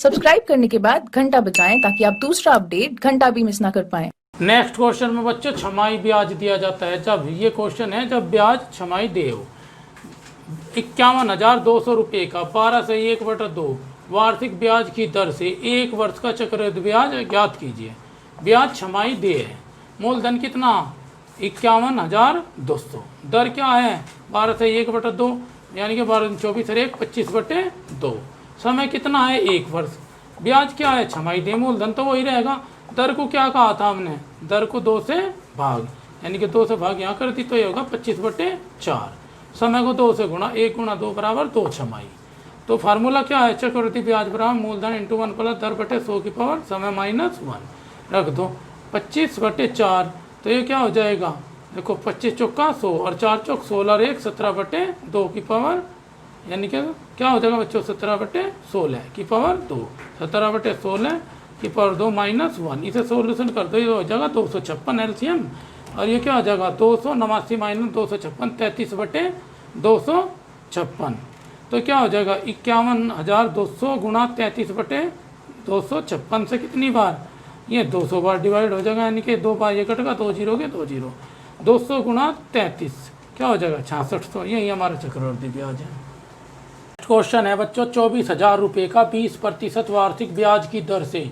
Subscribe करने के बाद घंटा बजाएं ताकि आप दूसरा अपडेट घंटा भी मिस ना कर पाएं। नेक्स्ट क्वेश्चन में बच्चों छमाही ब्याज दिया जाता है। जब ये क्वेश्चन है जब ब्याज छमाही दे हो 51,200 रुपये का 12 से 1/2 वार्षिक ब्याज की दर से 1 वर्ष का चक्रवृद्धि ब्याज ज्ञात कीजिए। ब्याज छमाही दे है, मूलधन कितना 51,200, दर क्या है 12 से 1/2 यानी कि 12 24 और 1 25/2, समय कितना है 1 वर्ष, ब्याज क्या है छमाही दे, मूलधन तो वही रहेगा। दर को क्या कहा था हमने, दर को 2 से भाग, यानी कि 2 से भाग यहाँ कर दी तो ये होगा 25/4, समय को 2 से गुणा, 1 गुणा 2 बराबर 2 छमाही। तो फार्मूला क्या है, चक्रवृद्धि ब्याज बराबर मूलधन इंटू 1 प्लस दर बटे 100 की पावर समय -1 रख दो 25/4, तो ये क्या हो जाएगा, देखो 25 चौका 100 और 4 चौक 16 और 1 17/2 की पावर, यानी कि क्या हो जाएगा बच्चों 17/16 की पावर 2, 17/16 की पावर 2 -1, इसे सोल्यूशन कर दो, ये हो जाएगा 256 एलसीएम, और ये क्या हो जाएगा 289 - 256 33/256, तो क्या हो जाएगा 51,200 गुणा 33/256 से कितनी बार, ये 200 बार डिवाइड हो जाएगा, यानी कि 2 बार ये कटेगा, 2 जीरो के 2 जीरो, 200 गुणा 33 क्या हो जाएगा 6600, यही हमारा चक्रवृद्धि ब्याज है। क्वेश्चन है बच्चों 24,000 रुपये का 20% वार्षिक ब्याज की दर से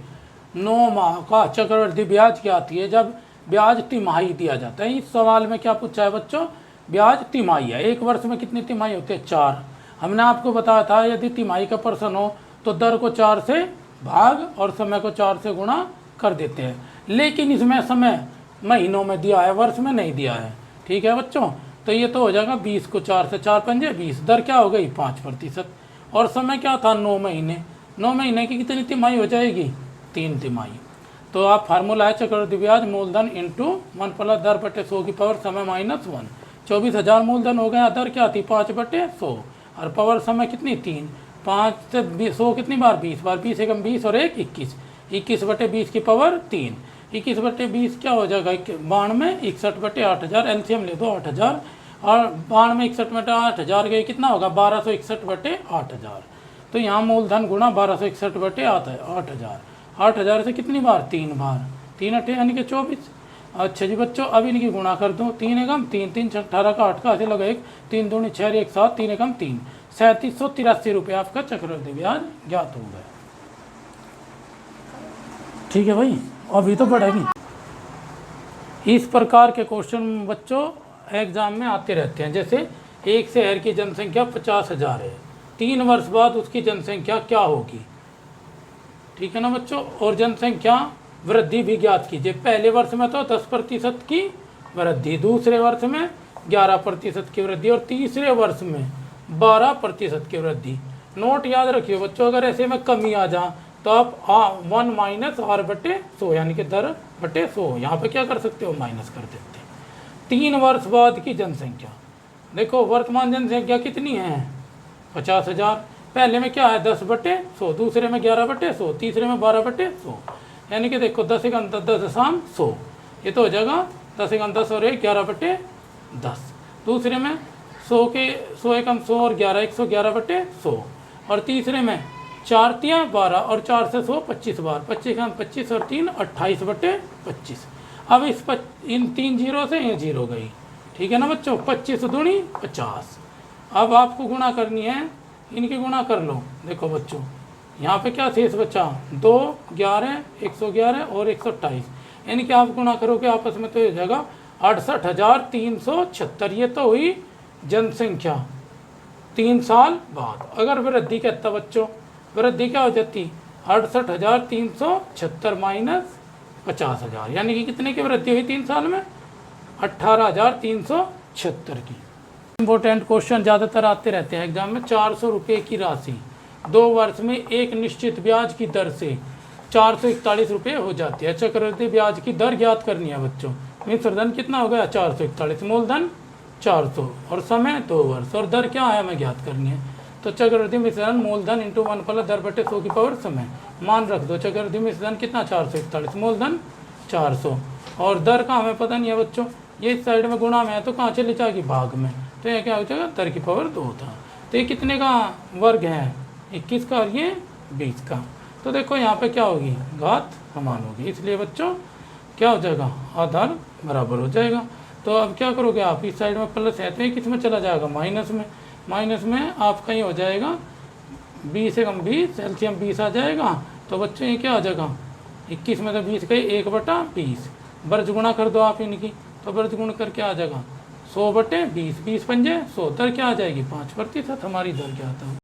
9 माह का चक्रवृद्धि ब्याज क्या आती है जब ब्याज तिमाही दिया जाता है। इस सवाल में क्या पूछा है बच्चों, ब्याज तिमाही है, 1 वर्ष में कितनी तिमाही होती है 4, हमने आपको बताया था यदि तिमाही का प्रश्न हो तो दर को 4 से भाग और समय को 4 से गुणा कर देते हैं, लेकिन इसमें समय महीनों में दिया है, वर्ष में नहीं दिया है, ठीक है बच्चों। तो ये तो हो जाएगा 20 को 4 से 4 पंजे 20, दर क्या हो गई 5%, और समय क्या था 9 महीने, 9 महीने की कितनी तिमाही हो जाएगी 3 तिमाही। तो आप फार्मूला है चक्रवृद्धि ब्याज मूलधन इंटू 1 प्लस दर बटे 100 की पावर समय -1, 24,000 मूलधन हो गया, दर क्या थी 5/100 और पावर समय कितनी 3, 5 से 100 कितनी बार 20 बार, 20 एकम 20 और 1 21, 21/20 की पावर 3, 21/20 क्या हो जाएगा 92 61/8000, एलसीएम ले दो 8000 और 92 61/8000 गए कितना होगा 1261/8000, तो यहाँ मूलधन गुणा 1261/8000, 8000 से कितनी बार 3 बार, 3 अठे यानी कि 24। अच्छा जी बच्चों अब इनकी गुणा कर दो, 3 एकम 3, 3 18 का 8 का ऐसे लगा 1, 3 दूनी 6 1 7, 3 एकम 3, 3783 रुपये आपका चक्रवृद्धि ब्याज ज्ञात हो गया। ठीक है भाई, अभी तो बढ़ेगी। इस प्रकार के क्वेश्चन बच्चों एग्जाम में आते रहते हैं, जैसे एक शहर की जनसंख्या 50,000 है, 3 वर्ष बाद उसकी जनसंख्या क्या होगी, ठीक है ना बच्चों, और जनसंख्या वृद्धि भी ज्ञात कीजिए। पहले वर्ष में तो 10% की वृद्धि, दूसरे वर्ष में 11% की वृद्धि और तीसरे वर्ष में 12% की वृद्धि। नोट याद रखिए बच्चों, अगर ऐसे में कमी आ जा तो आप 1 - R/100 यानी कि दर बटे 100 यहाँ पे क्या कर सकते हो माइनस कर देते। 3 वर्ष बाद की जनसंख्या, देखो वर्तमान जनसंख्या कितनी है 50,000, पहले में क्या है 10/100, दूसरे में 11/100, तीसरे में 12/100, यानी कि देखो 10 एकम 10 शाम 100, ये तो हो जाएगा 10 एकम 10 और 1 11/10, दूसरे में 100 के 100 एकम 100 और 11 111/100, और तीसरे में 4 तियाँ 12 और 4 से 100 25 बार, 25 एकम 25 और 3 28/25। अब इन 3 जीरो से ये जीरो गई, ठीक है ना बच्चों, 25 दूनी 50। अब आपको गुणा करनी है, इनकी गुणा कर लो, देखो बच्चों यहाँ पे क्या शेष बचा 2 11 111 और 128, यानी कि आप गुणा करोगे आपस में तो ये जगह 68,376, ये तो हुई जनसंख्या 3 साल बाद। अगर वृद्धि कहता बच्चों, वृद्धि क्या हो जाती 68,376 माइनस 50,000, यानी कि कितने की वृद्धि हुई 3 साल में 18,376 की। इम्पोर्टेंट क्वेश्चन ज़्यादातर आते रहते हैं एग्जाम में। 400 रुपये की राशि 2 वर्ष में एक निश्चित ब्याज की दर से 441 रुपये हो जाती है, चक्रवृद्धि ब्याज की दर ज्ञात करनी है बच्चों। मूलधन कितना हो गया 441, मूलधन 400 और समय 2 वर्ष, और दर क्या है हमें ज्ञात करनी है। तो चक्रवृद्धि मिश्रण मूलधन इंटू 1 प्लस दर बटे 100 की पावर समय, मान रख दो चक्रवृद्धि मिश्रण कितना 441, मूलधन 400 और दर का हमें पता नहीं है बच्चों, ये इस साइड में गुणा में है तो कहाँ चली जाएगी भाग में, तो ये क्या हो जाएगा दर की पावर 2 था। तो ये कितने का वर्ग है 21 का और ये 20 का, तो देखो यहाँ पे क्या होगी, घात समान होगी, इसलिए बच्चों क्या हो जाएगा, आधार बराबर हो जाएगा। तो अब क्या करोगे आप, इस साइड में प्लस है तो ये किस में चला जाएगा, माइनस में। माइनस में आपका ये हो जाएगा 20 से कम 20, एलसीएम 20 आ जाएगा। तो बच्चों ये क्या हो जाएगा, 21 में तो 20 गई 1/20, वर्ज गुणा कर दो आप इनकी, तो वर्ज गुण करके आ जाएगा 100/20, 20 पंजे 100, दर क्या आ जाएगी 5%। हमारी दर क्या आता है